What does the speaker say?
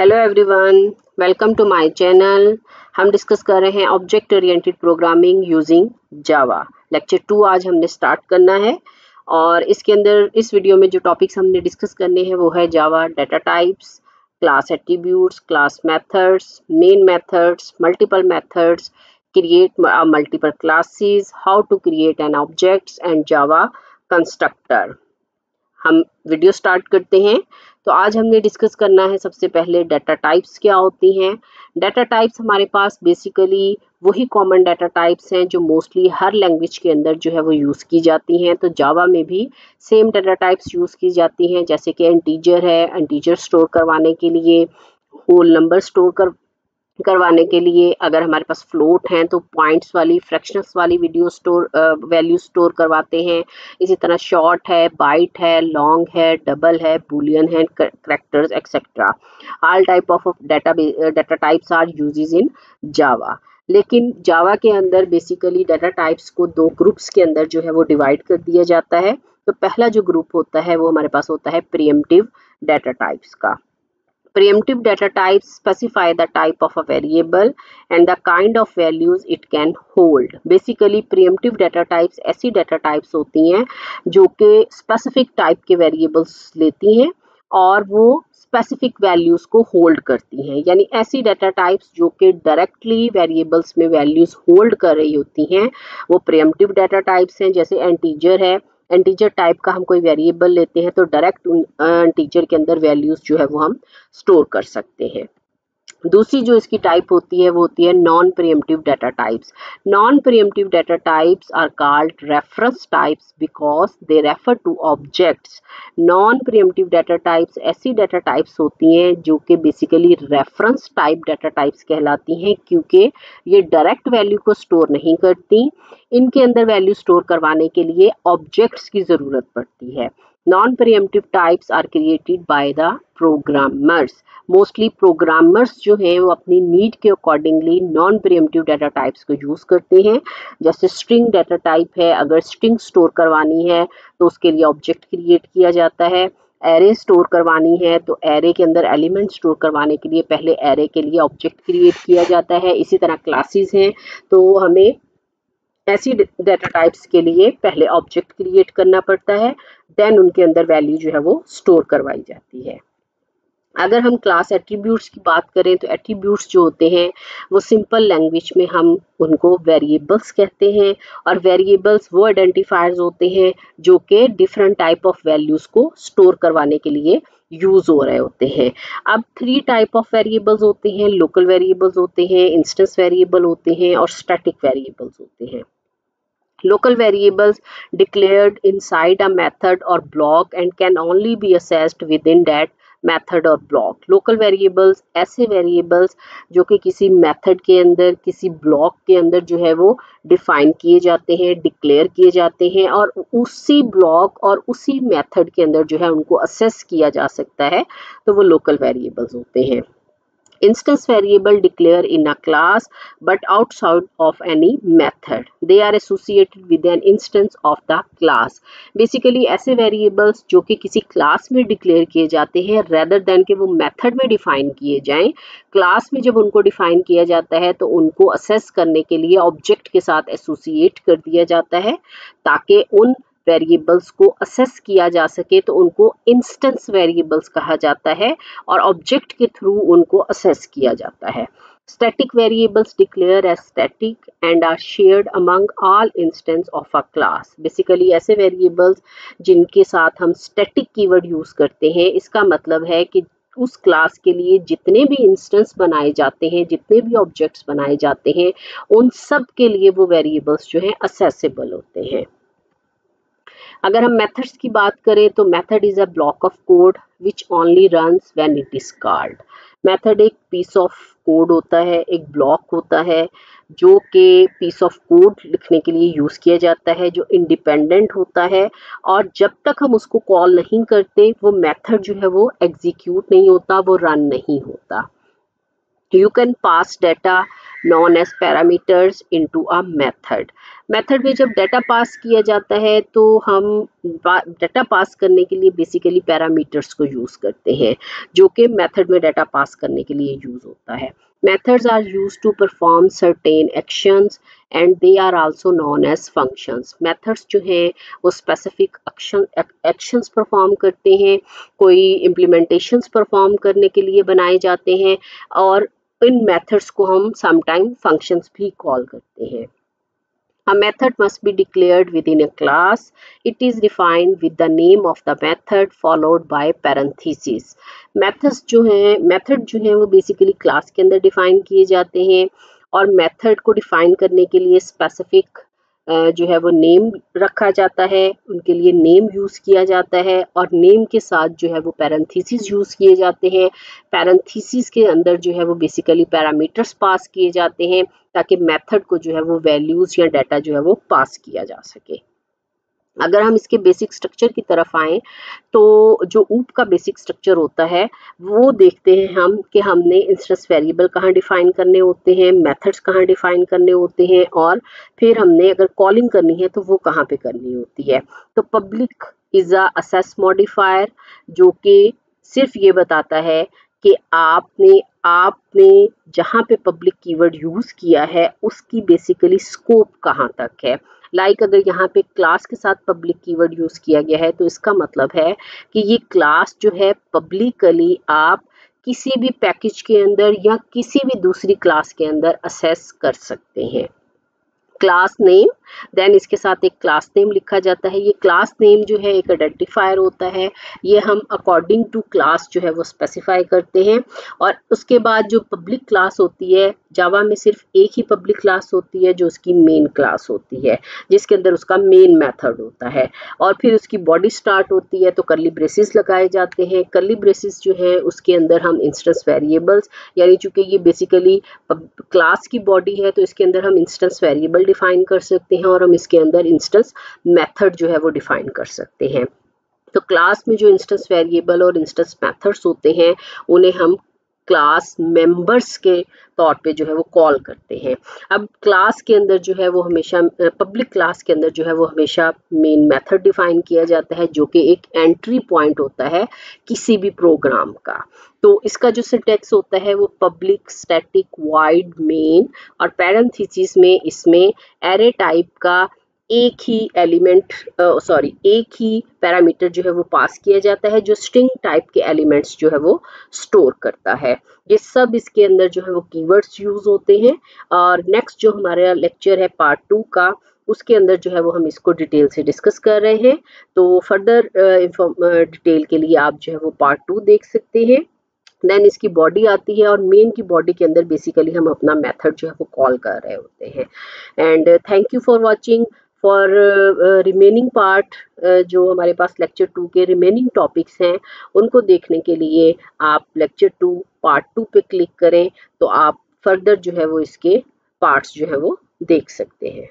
Hello everyone, welcome to my channel. हम discuss कर रहे हैं object oriented programming using Java. Lecture 2 आज हमने स्टार्ट करना है और इसके अंदर इस वीडियो में जो टॉपिक्स हमने डिस्कस करने हैं वो है Java data types, class attributes, class methods, main methods, multiple methods, create multiple classes, how to create an objects and Java constructor. हम वीडियो स्टार्ट करते हैं। तो आज हमने डिस्कस करना है सबसे पहले डाटा टाइप्स क्या होती हैं। डाटा टाइप्स हमारे पास बेसिकली वही कॉमन डाटा टाइप्स हैं जो मोस्टली हर लैंग्वेज के अंदर जो है वो यूज़ की जाती हैं। तो जावा में भी सेम डाटा टाइप्स यूज़ की जाती हैं, जैसे कि इंटीजर है, इंटीजर स्टोर करवाने के लिए, होल नंबर स्टोर करवाने के लिए। अगर हमारे पास फ्लोट हैं तो पॉइंट्स वाली, फ्रैक्शंस वाली वैल्यू स्टोर करवाते हैं। इसी तरह शॉर्ट है, बाइट है, लॉन्ग है, डबल है, बूलियन है, characters etcetera. All type of data types are uses in Java. लेकिन जावा के अंदर बेसिकली डाटा टाइप्स को दो ग्रुप्स के अंदर जो है वो डिवाइड कर दिया जाता है। तो पहला जो ग्रुप होता है वो हमारे पास होता है प्रीएम्प्टिव डाटा टाइप्स का। Preemptive data types specify the type of a variable and the kind of values it can hold. Basically, preemptive data types ऐसी data types होती हैं जो कि specific type के variables लेती हैं और वो specific values को hold करती हैं। यानी ऐसी data types जो कि directly variables में values hold कर रही होती हैं वो preemptive data types हैं। जैसे integer है, इंटीजर टाइप का हम कोई वेरिएबल लेते हैं तो डायरेक्ट इंटीजर के अंदर वैल्यूज जो है वो हम स्टोर कर सकते हैं। दूसरी जो इसकी टाइप होती है वो होती है non primitive data types. Non primitive data types are called reference types because they refer to objects. Non primitive data types ऐसी डाटा टाइप्स होती हैं जो कि basically reference type data types कहलाती हैं, क्योंकि ये डायरेक्ट वैल्यू को स्टोर नहीं करती। इनके अंदर वैल्यू स्टोर करवाने के लिए ऑब्जेक्ट्स की ज़रूरत पड़ती है। Non primitive types are created by the programmers. Mostly programmers जो हैं वो अपनी नीड के accordingly non primitive data types को यूज़ करते हैं। जैसे स्ट्रिंग डाटा टाइप है, अगर स्ट्रिंग स्टोर करवानी है तो उसके लिए ऑब्जेक्ट क्रिएट किया जाता है। एरे स्टोर करवानी है तो एरे के अंदर एलिमेंट स्टोर करवाने के लिए पहले एरे के लिए ऑब्जेक्ट क्रिएट किया जाता है। इसी तरह क्लासेस हैं तो हमें ऐसी डाटा टाइप्स के लिए पहले ऑब्जेक्ट क्रिएट करना पड़ता है, देन उनके अंदर वैल्यू जो है वो स्टोर करवाई जाती है। अगर हम क्लास एट्रीब्यूट्स की बात करें तो एट्रीब्यूट्स जो होते हैं वो सिंपल लैंग्वेज में हम उनको वेरिएबल्स कहते हैं और वेरिएबल्स वो आइडेंटिफायर्स होते हैं जो कि डिफरेंट टाइप ऑफ वैल्यूज़ को स्टोर करवाने के लिए यूज़ हो रहे होते हैं। अब 3 टाइप ऑफ वेरिएबल्स होते हैं, लोकल वेरिएबल्स होते हैं, इंस्टेंस वेरिएबल होते हैं और स्टैटिक वेरिएबल्स होते हैं। Local variables declared inside a method or block and can only be accessed within that method or block. Local variables ऐसे variables जो कि किसी method के अंदर, किसी block के अंदर जो है वो define किए जाते हैं, declare किए जाते हैं और उसी block और उसी method के अंदर जो है उनको access किया जा सकता है, तो वो local variables होते हैं। Instance variable declare in a class but outside of any method. They are associated with an instance of the class. Basically ऐसे variables जो कि किसी class में declare किए जाते हैं rather than कि वो method में define किए जाएं। class में जब उनको define किया जाता है तो उनको assess करने के लिए object के साथ associate कर दिया जाता है ताकि उन वेरिएबल्स को असेस किया जा सके, तो उनको इंस्टेंस वेरिएबल्स कहा जाता है और ऑब्जेक्ट के थ्रू उनको असेस किया जाता है। Static variables declare as static and are shared among all instance of a class. Basically ऐसे वेरिएबल्स जिनके साथ हम स्टैटिक कीवर्ड यूज़ करते हैं, इसका मतलब है कि उस क्लास के लिए जितने भी इंस्टेंस बनाए जाते हैं, जितने भी ऑब्जेक्ट्स बनाए जाते हैं, उन सब के लिए वो वेरिएबल्स जो हैं असेसेबल होते हैं। अगर हम मेथड्स की बात करें तो method is a block of code which only runs when it is called. Method एक पीस ऑफ कोड होता है, एक ब्लॉक होता है जो कि पीस ऑफ कोड लिखने के लिए यूज़ किया जाता है, जो इंडिपेंडेंट होता है और जब तक हम उसको कॉल नहीं करते वो मेथड जो है वो एग्जीक्यूट नहीं होता, वो रन नहीं होता। You can pass data non as parameters into a method. Method में जब डाटा पास किया जाता है तो हम डाटा पास करने के लिए बेसिकली पैरामीटर्स को यूज़ करते हैं, जो कि मेथड में डाटा पास करने के लिए यूज़ होता है। Methods are used to perform certain actions and they are also known as functions. Methods जो हैं वो specific actions perform करते हैं, कोई implementations perform करने के लिए बनाए जाते हैं, और इन methods को हम sometime functions भी call करते हैं। A method must be declared within a class. It is defined with the name of the method followed by parentheses. Methods जो हैं method जो हैं वो basically class के अंदर define किए जाते हैं, और method को define करने के लिए specific जो है वो नेम रखा जाता है, उनके लिए नेम यूज़ किया जाता है, और नेम के साथ जो है वो पैरेंथेसिस यूज़ किए जाते हैं। पैरेंथेसिस के अंदर जो है वो बेसिकली पैरामीटर्स पास किए जाते हैं ताकि मेथड को जो है वो वैल्यूज़ या डाटा जो है वो पास किया जा सके। अगर हम इसके बेसिक स्ट्रक्चर की तरफ आएँ तो जो ऊप का बेसिक स्ट्रक्चर होता है वो देखते हैं हम कि हमने इंस्टेंस वेरिएबल कहाँ डिफाइन करने होते हैं, मेथड्स कहाँ डिफाइन करने होते हैं, और फिर हमने अगर कॉलिंग करनी है तो वो कहाँ पे करनी होती है। तो public is a assess modifier, जो कि सिर्फ ये बताता है कि आपने जहाँ पे पब्लिक कीवर्ड यूज़ किया है उसकी बेसिकली स्कोप कहाँ तक है। अगर यहाँ पे क्लास के साथ पब्लिक कीवर्ड यूज़ किया गया है तो इसका मतलब है कि ये क्लास जो है पब्लिकली आप किसी भी पैकेज के अंदर या किसी भी दूसरी क्लास के अंदर असेस कर सकते हैं। क्लास नेम, देन इसके साथ एक क्लास नेम लिखा जाता है। ये क्लास नेम जो है एक आइडेंटिफायर होता है, ये हम अकॉर्डिंग टू क्लास जो है वो स्पेसिफाई करते हैं। और उसके बाद जो पब्लिक क्लास होती है, जावा में सिर्फ एक ही पब्लिक क्लास होती है जो उसकी मेन क्लास होती है, जिसके अंदर उसका मेन मेथड होता है, और फिर उसकी बॉडी स्टार्ट होती है तो कर्ली ब्रेसेस लगाए जाते हैं। कर्ली ब्रेसेस जो है उसके अंदर हम इंस्टेंस वेरिएबल्स, यानी चूंकि ये बेसिकली क्लास की बॉडी है तो इसके अंदर हम इंस्टेंस वेरिएबल डिफाइन कर सकते हैं, और हम इसके अंदर इंस्टेंस मेथड जो है वो डिफाइन कर सकते हैं। तो क्लास में जो इंस्टेंस वेरिएबल और इंस्टेंस मेथड्स होते हैं उन्हें हम क्लास मेंबर्स के तौर पे जो है वो कॉल करते हैं। अब क्लास के अंदर जो है वो हमेशा पब्लिक क्लास के अंदर जो है वो हमेशा मेन मेथड डिफाइन किया जाता है, जो कि एक एंट्री पॉइंट होता है किसी भी प्रोग्राम का। तो इसका जो सिंटैक्स होता है वो पब्लिक स्टैटिक वाइड मेन, और पैरेंथेसिस में इसमें एरे टाइप का एक ही पैरामीटर जो है वो पास किया जाता है, जो स्ट्रिंग टाइप के एलिमेंट्स जो है वो स्टोर करता है। ये सब इसके अंदर जो है वो कीवर्ड्स यूज होते हैं। और नेक्स्ट जो हमारा लेक्चर है पार्ट 2 का, उसके अंदर जो है वो हम इसको डिटेल से डिस्कस कर रहे हैं। तो फर्दर डिटेल के लिए आप जो है वो पार्ट 2 देख सकते हैं। देन इसकी बॉडी आती है, और मेन की बॉडी के अंदर बेसिकली हम अपना मेथड जो है वो कॉल कर रहे होते हैं। And thank you for watching. For remaining part, जो हमारे पास लेक्चर 2 के रिमेनिंग टॉपिक्स हैं उनको देखने के लिए आप लेक्चर 2 पार्ट 2 पे क्लिक करें, तो आप फर्दर जो है वो इसके पार्ट्स जो है वो देख सकते हैं।